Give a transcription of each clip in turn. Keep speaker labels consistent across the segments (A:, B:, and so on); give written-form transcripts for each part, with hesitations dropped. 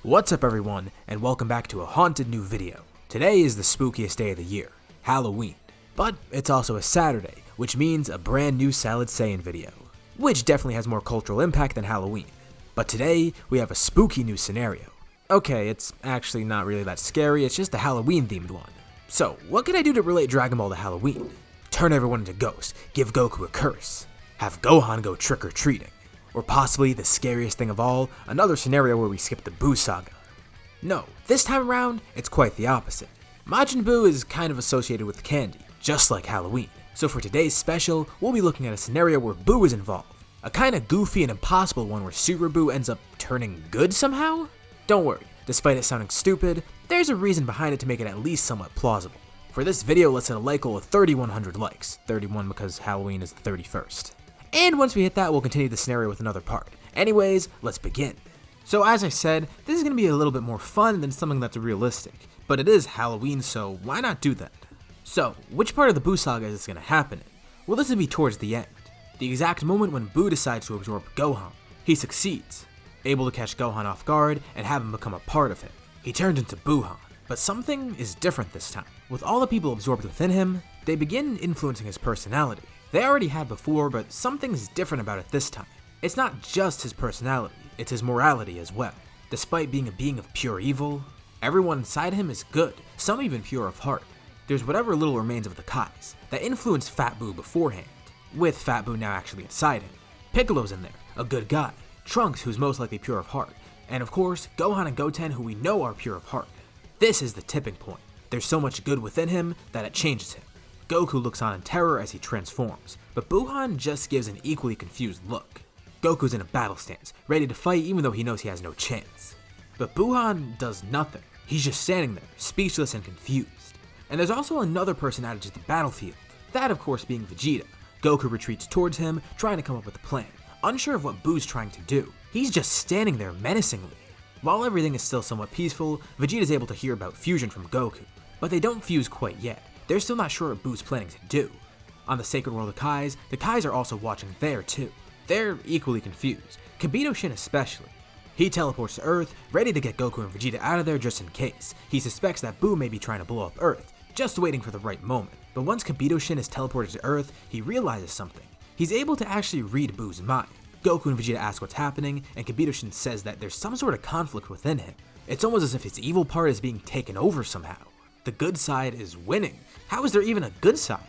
A: What's up everyone, and welcome back to a haunted new video. Today is the spookiest day of the year, Halloween. But it's also a Saturday, which means a brand new Salad Saiyan video, which definitely has more cultural impact than Halloween. But today, we have a spooky new scenario. Okay, it's actually not really that scary, it's just a Halloween themed one. So, what can I do to relate Dragon Ball to Halloween? Turn everyone into ghosts, give Goku a curse, have Gohan go trick-or-treating, or possibly the scariest thing of all, another scenario where we skip the Buu saga. No, this time around, it's quite the opposite. Majin Buu is kind of associated with candy, just like Halloween. So for today's special, we'll be looking at a scenario where Buu is involved. A kinda goofy and impossible one where Super Buu ends up turning good somehow? Don't worry, despite it sounding stupid, there's a reason behind it to make it at least somewhat plausible. For this video, let's hit a like goal of 3,100 likes. 31 because Halloween is the 31st. And once we hit that, we'll continue the scenario with another part. Anyways, let's begin. So as I said, this is going to be a little bit more fun than something that's realistic, but it is Halloween, so why not do that? So, which part of the Buu saga is this going to happen in? Well, this would be towards the end. The exact moment when Buu decides to absorb Gohan. He succeeds, able to catch Gohan off guard and have him become a part of him. He turned into Buuhan, but something is different this time. With all the people absorbed within him, they begin influencing his personality. They already had before, but something's different about it this time. It's not just his personality, it's his morality as well. Despite being a being of pure evil, everyone inside him is good, some even pure of heart. There's whatever little remains of the Kais that influenced Fat Buu beforehand, with Fat Buu now actually inside him. Piccolo's in there, a good guy, Trunks who's most likely pure of heart, and of course, Gohan and Goten who we know are pure of heart. This is the tipping point. There's so much good within him that it changes him. Goku looks on in terror as he transforms, but Buuhan just gives an equally confused look. Goku's in a battle stance, ready to fight even though he knows he has no chance. But Buuhan does nothing. He's just standing there, speechless and confused. And there's also another person added to the battlefield. That of course being Vegeta. Goku retreats towards him, trying to come up with a plan, unsure of what Buu's trying to do. He's just standing there menacingly. While everything is still somewhat peaceful, Vegeta's able to hear about fusion from Goku. But they don't fuse quite yet. They're still not sure what Buu's planning to do. On the Sacred World of Kais, the Kais are also watching there too. They're equally confused, Kibito Shin especially. He teleports to Earth, ready to get Goku and Vegeta out of there just in case. He suspects that Buu may be trying to blow up Earth, just waiting for the right moment. But once Kibito Shin is teleported to Earth, he realizes something. He's able to actually read Buu's mind. Goku and Vegeta ask what's happening, and Kibito Shin says that there's some sort of conflict within him. It's almost as if his evil part is being taken over somehow. The good side is winning. How is there even a good side?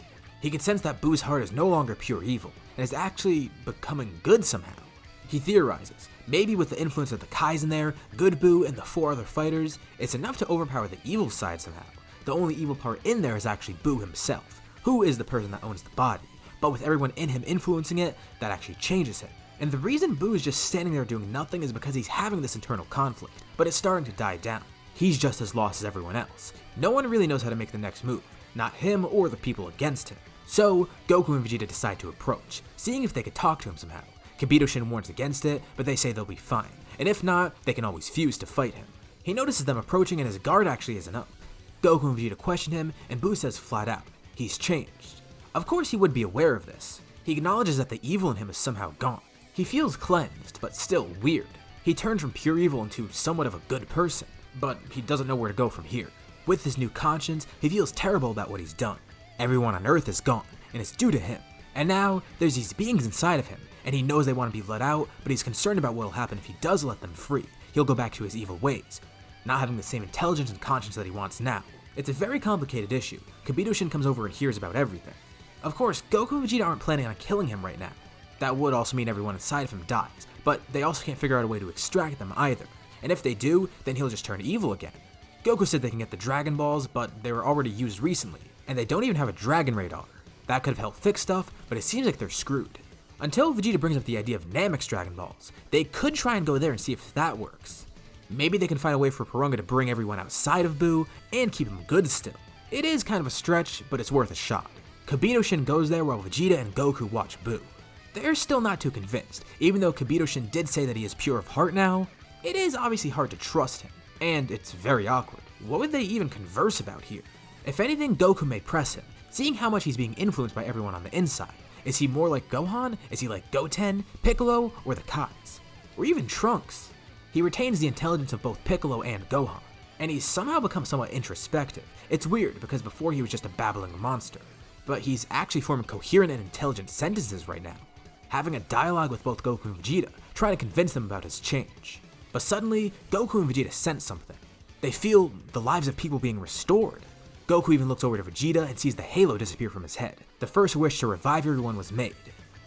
A: He can sense that Buu's heart is no longer pure evil, and is actually becoming good somehow. He theorizes, maybe with the influence of the Kais in there, good Buu and the 4 other fighters, it's enough to overpower the evil side somehow. The only evil part in there is actually Buu himself, who is the person that owns the body, but with everyone in him influencing it, that actually changes him. And the reason Buu is just standing there doing nothing is because he's having this internal conflict, but it's starting to die down. He's just as lost as everyone else. No one really knows how to make the next move, not him or the people against him. So, Goku and Vegeta decide to approach, seeing if they could talk to him somehow. Kibito Shin warns against it, but they say they'll be fine, and if not, they can always fuse to fight him. He notices them approaching and his guard actually isn't up. Goku and Vegeta question him, and Buu says flat out, he's changed. Of course he would be aware of this. He acknowledges that the evil in him is somehow gone. He feels cleansed, but still weird. He turned from pure evil into somewhat of a good person, but he doesn't know where to go from here. With his new conscience, he feels terrible about what he's done. Everyone on Earth is gone, and it's due to him. And now, there's these beings inside of him, and he knows they want to be let out, but he's concerned about what will happen if he does let them free. He'll go back to his evil ways, not having the same intelligence and conscience that he wants now. It's a very complicated issue. Kibito Shin comes over and hears about everything. Of course, Goku and Vegeta aren't planning on killing him right now. That would also mean everyone inside of him dies, but they also can't figure out a way to extract them either. And if they do, then he'll just turn evil again. Goku said they can get the Dragon Balls, but they were already used recently, and they don't even have a Dragon Radar. That could have helped fix stuff, but it seems like they're screwed. Until Vegeta brings up the idea of Namek's Dragon Balls, they could try and go there and see if that works. Maybe they can find a way for Porunga to bring everyone outside of Buu and keep him good still. It is kind of a stretch, but it's worth a shot. Kibito Shin goes there while Vegeta and Goku watch Buu. They're still not too convinced. Even though Kibito Shin did say that he is pure of heart now, it is obviously hard to trust him, and it's very awkward. What would they even converse about here? If anything, Goku may press him, seeing how much he's being influenced by everyone on the inside. Is he more like Gohan? Is he like Goten, Piccolo, or the Kais? Or even Trunks? He retains the intelligence of both Piccolo and Gohan, and he's somehow become somewhat introspective. It's weird because before he was just a babbling monster, but he's actually forming coherent and intelligent sentences right now, having a dialogue with both Goku and Vegeta, trying to convince them about his change. But suddenly, Goku and Vegeta sense something. They feel the lives of people being restored. Goku even looks over to Vegeta and sees the halo disappear from his head. The first wish to revive everyone was made.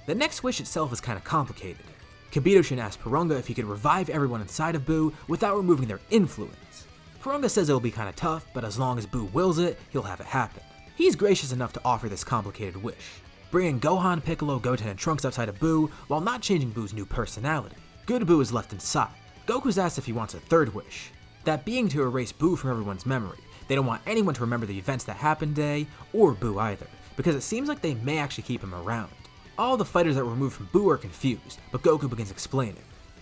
A: The next wish itself is kind of complicated. Kabuto asks Porunga if he could revive everyone inside of Buu without removing their influence. Porunga says it'll be kind of tough, but as long as Buu wills it, he'll have it happen. He's gracious enough to offer this complicated wish, bringing Gohan, Piccolo, Goten, and Trunks outside of Buu while not changing Buu's new personality. Good Buu is left inside. Goku's asked if he wants a third wish, that being to erase Buu from everyone's memory. They don't want anyone to remember the events that happened today, or Buu either, because it seems like they may actually keep him around. All the fighters that were removed from Buu are confused, but Goku begins explaining.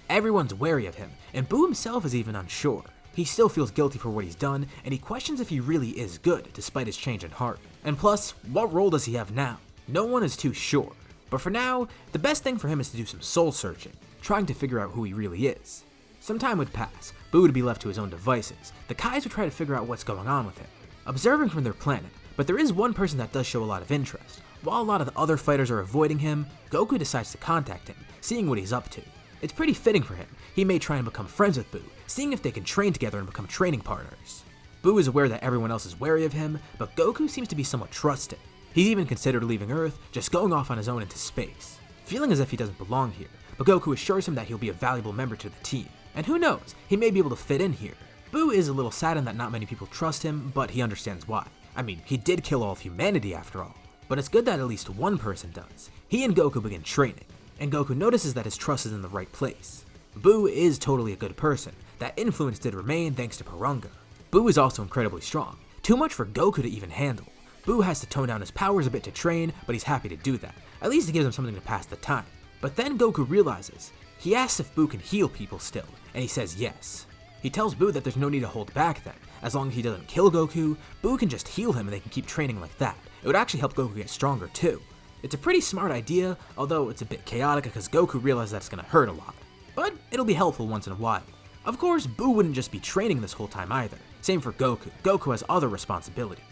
A: Everyone's wary of him, and Buu himself is even unsure. He still feels guilty for what he's done, and he questions if he really is good, despite his change in heart. And plus, what role does he have now? No one is too sure. But for now, the best thing for him is to do some soul searching, trying to figure out who he really is. Some time would pass, Buu would be left to his own devices. The Kais would try to figure out what's going on with him, observing from their planet, but there is one person that does show a lot of interest. While a lot of the other fighters are avoiding him, Goku decides to contact him, seeing what he's up to. It's pretty fitting for him. He may try and become friends with Buu, seeing if they can train together and become training partners. Buu is aware that everyone else is wary of him, but Goku seems to be somewhat trusting. He's even considered leaving Earth, just going off on his own into space, feeling as if he doesn't belong here, but Goku assures him that he'll be a valuable member to the team. And who knows, he may be able to fit in here. Buu is a little saddened that not many people trust him, but he understands why. I mean, he did kill all of humanity after all. But it's good that at least one person does. He and Goku begin training, and Goku notices that his trust is in the right place. Buu is totally a good person. That influence did remain thanks to Porunga. Buu is also incredibly strong, too much for Goku to even handle. Buu has to tone down his powers a bit to train, but he's happy to do that. At least it gives him something to pass the time. But then Goku realizes. He asks if Buu can heal people still, and he says yes. He tells Buu that there's no need to hold back then. As long as he doesn't kill Goku, Buu can just heal him and they can keep training like that. It would actually help Goku get stronger too. It's a pretty smart idea, although it's a bit chaotic because Goku realizes that it's gonna hurt a lot. But it'll be helpful once in a while. Of course, Buu wouldn't just be training this whole time either. Same for Goku. Goku has other responsibilities.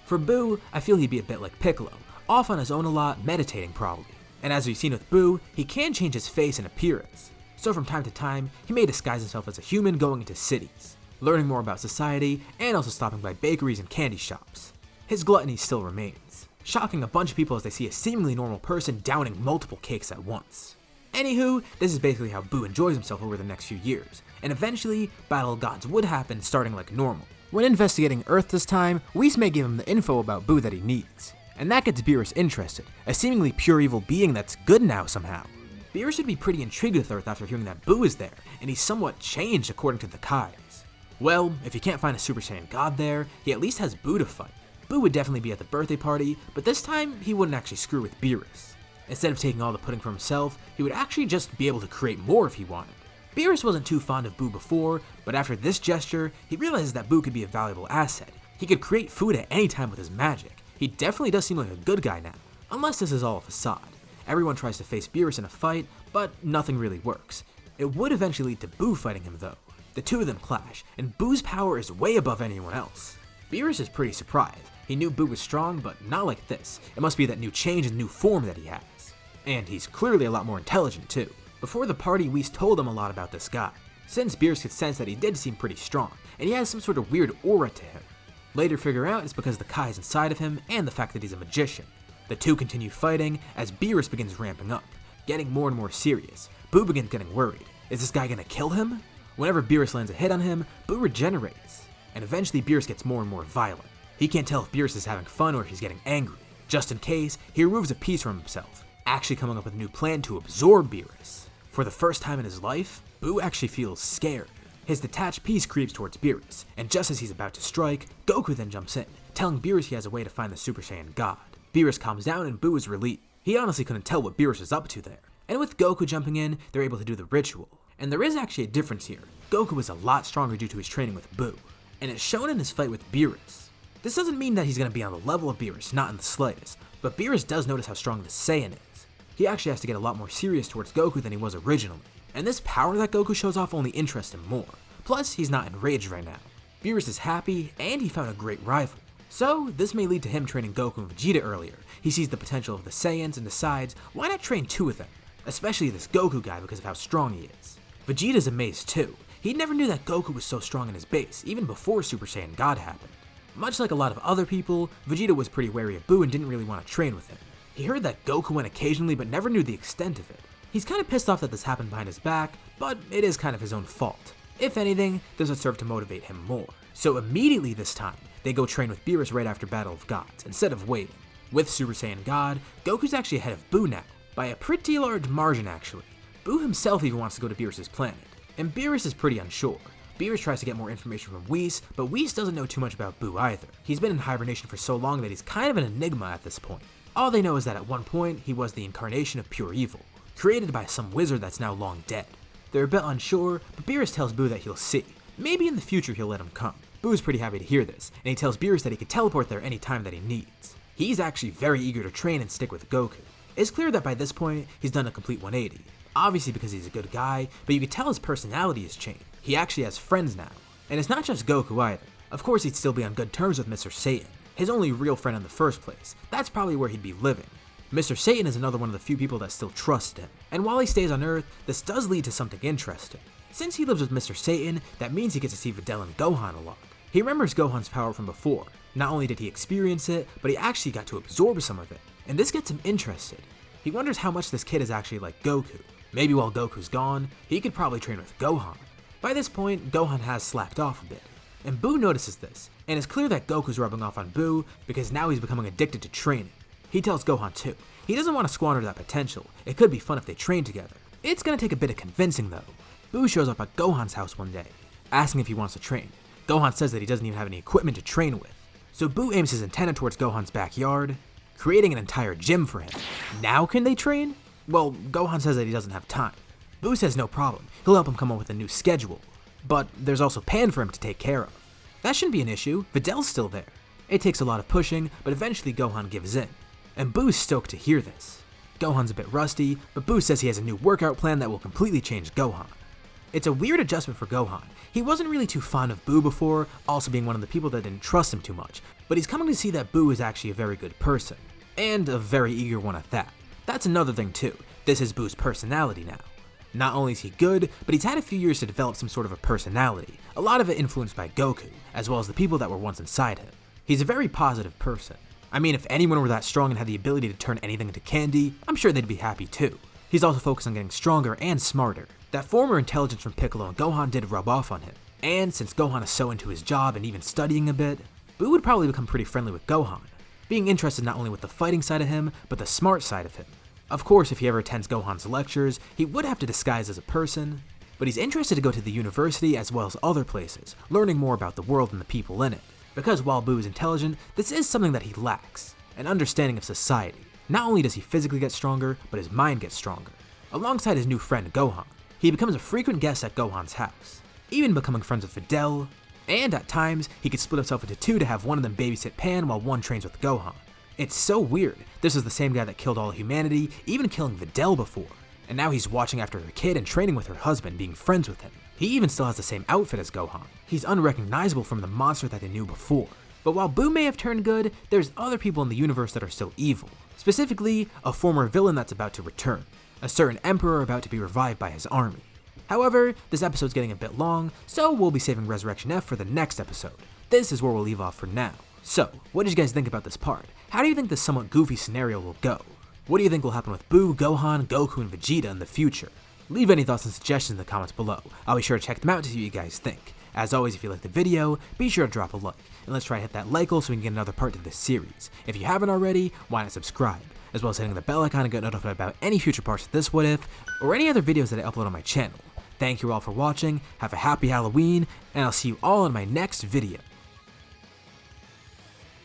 A: For Buu, I feel he'd be a bit like Piccolo, off on his own a lot, meditating probably. And as we've seen with Buu, he can change his face and appearance. So from time to time, he may disguise himself as a human going into cities, learning more about society, and also stopping by bakeries and candy shops. His gluttony still remains, shocking a bunch of people as they see a seemingly normal person downing multiple cakes at once. Anywho, this is basically how Buu enjoys himself over the next few years, and eventually, Battle of Gods would happen starting like normal. When investigating Earth this time, Whis may give him the info about Buu that he needs, and that gets Beerus interested, a seemingly pure evil being that's good now somehow. Beerus should be pretty intrigued with Earth after hearing that Buu is there, and he's somewhat changed according to the Kais. Well, if he can't find a Super Saiyan God there, he at least has Buu to fight. Buu would definitely be at the birthday party, but this time he wouldn't actually screw with Beerus. Instead of taking all the pudding for himself, he would actually just be able to create more if he wanted. Beerus wasn't too fond of Buu before, but after this gesture, he realizes that Buu could be a valuable asset. He could create food at any time with his magic. He definitely does seem like a good guy now, unless this is all a facade. Everyone tries to face Beerus in a fight, but nothing really works. It would eventually lead to Buu fighting him though. The two of them clash, and Buu's power is way above anyone else. Beerus is pretty surprised. He knew Buu was strong, but not like this. It must be that new change and new form that he has. And he's clearly a lot more intelligent too. Before the party, Whis told him a lot about this guy, since Beerus could sense that he did seem pretty strong, and he has some sort of weird aura to him. Later figure out it's because the Kai is inside of him and the fact that he's a magician. The two continue fighting as Beerus begins ramping up, getting more and more serious. Buu begins getting worried. Is this guy gonna kill him? Whenever Beerus lands a hit on him, Buu regenerates, and eventually Beerus gets more and more violent. He can't tell if Beerus is having fun or if he's getting angry. Just in case, he removes a piece from himself, actually coming up with a new plan to absorb Beerus. For the first time in his life, Buu actually feels scared. His detached piece creeps towards Beerus, and just as he's about to strike, Goku then jumps in, telling Beerus he has a way to find the Super Saiyan God. Beerus calms down and Buu is relieved. He honestly couldn't tell what Beerus was up to there. And with Goku jumping in, they're able to do the ritual. And there is actually a difference here. Goku is a lot stronger due to his training with Buu, and it's shown in his fight with Beerus. This doesn't mean that he's going to be on the level of Beerus, not in the slightest, but Beerus does notice how strong the Saiyan is. He actually has to get a lot more serious towards Goku than he was originally. and this power that Goku shows off only interests him more. Plus, he's not enraged right now. Beerus is happy, and he found a great rival. So, this may lead to him training Goku and Vegeta earlier. He sees the potential of the Saiyans and decides, why not train two of them? Especially this Goku guy because of how strong he is. Vegeta's amazed too. He never knew that Goku was so strong in his base, even before Super Saiyan God happened. Much like a lot of other people, Vegeta was pretty wary of Buu and didn't really want to train with him. He heard that Goku went occasionally but never knew the extent of it. He's kind of pissed off that this happened behind his back, but it is kind of his own fault. If anything, this would serve to motivate him more. So immediately this time, they go train with Beerus right after Battle of Gods, instead of waiting. With Super Saiyan God, Goku's actually ahead of Buu now, by a pretty large margin actually. Buu himself even wants to go to Beerus' planet, and Beerus is pretty unsure. Beerus tries to get more information from Whis, but Whis doesn't know too much about Buu either. He's been in hibernation for so long that he's kind of an enigma at this point. All they know is that at one point, he was the incarnation of pure evil, created by some wizard that's now long dead. They're a bit unsure, but Beerus tells Buu that he'll see. Maybe in the future he'll let him come. Buu is pretty happy to hear this, and he tells Beerus that he can teleport there any time that he needs. He's actually very eager to train and stick with Goku. It's clear that by this point, he's done a complete 180. Obviously because he's a good guy, but you can tell his personality has changed. He actually has friends now. And it's not just Goku either. Of course he'd still be on good terms with Mr. Satan, his only real friend in the first place. That's probably where he'd be living. Mr. Satan is another one of the few people that still trust him. And while he stays on Earth, this does lead to something interesting. Since he lives with Mr. Satan, that means he gets to see Videl and Gohan a lot. He remembers Gohan's power from before. Not only did he experience it, but he actually got to absorb some of it. And this gets him interested. He wonders how much this kid is actually like Goku. Maybe while Goku's gone, he could probably train with Gohan. By this point, Gohan has slacked off a bit. And Buu notices this, and it's clear that Goku's rubbing off on Buu because now he's becoming addicted to training. He tells Gohan too. He doesn't want to squander that potential. It could be fun if they train together. It's gonna take a bit of convincing though. Buu shows up at Gohan's house one day, asking if he wants to train. Gohan says that he doesn't even have any equipment to train with. So Buu aims his antenna towards Gohan's backyard, creating an entire gym for him. Now can they train? Well, Gohan says that he doesn't have time. Buu says no problem, he'll help him come up with a new schedule. But there's also Pan for him to take care of. That shouldn't be an issue, Videl's still there. It takes a lot of pushing, but eventually Gohan gives in. And Buu's stoked to hear this. Gohan's a bit rusty, but Buu says he has a new workout plan that will completely change Gohan. It's a weird adjustment for Gohan. He wasn't really too fond of Buu before, also being one of the people that didn't trust him too much, but he's coming to see that Buu is actually a very good person. And a very eager one at that. That's another thing too, this is Buu's personality now. Not only is he good, but he's had a few years to develop some sort of a personality, a lot of it influenced by Goku, as well as the people that were once inside him. He's a very positive person. I mean, if anyone were that strong and had the ability to turn anything into candy, I'm sure they'd be happy too. He's also focused on getting stronger and smarter. That former intelligence from Piccolo and Gohan did rub off on him. And since Gohan is so into his job and even studying a bit, Buu would probably become pretty friendly with Gohan, being interested not only with the fighting side of him, but the smart side of him. Of course, if he ever attends Gohan's lectures, he would have to disguise as a person, but he's interested to go to the university as well as other places, learning more about the world and the people in it. Because while Buu is intelligent, this is something that he lacks, an understanding of society. Not only does he physically get stronger, but his mind gets stronger. Alongside his new friend Gohan, he becomes a frequent guest at Gohan's house, even becoming friends with Videl, and at times, he could split himself into two to have one of them babysit Pan while one trains with Gohan. It's so weird, this is the same guy that killed all humanity, even killing Videl before, and now he's watching after her kid and training with her husband, being friends with him. He even still has the same outfit as Gohan. He's unrecognizable from the monster that they knew before. But while Buu may have turned good, there's other people in the universe that are still evil. Specifically, a former villain that's about to return, a certain emperor about to be revived by his army. However, this episode's getting a bit long, so we'll be saving Resurrection F for the next episode. This is where we'll leave off for now. So, what did you guys think about this part? How do you think this somewhat goofy scenario will go? What do you think will happen with Buu, Gohan, Goku, and Vegeta in the future? Leave any thoughts and suggestions in the comments below. I'll be sure to check them out to see what you guys think. As always, if you liked the video, be sure to drop a like, and let's try to hit that like goal so we can get another part to this series. If you haven't already, why not subscribe, as well as hitting the bell icon and get notified about any future parts of this What If, or any other videos that I upload on my channel. Thank you all for watching, have a happy Halloween, and I'll see you all in my next video.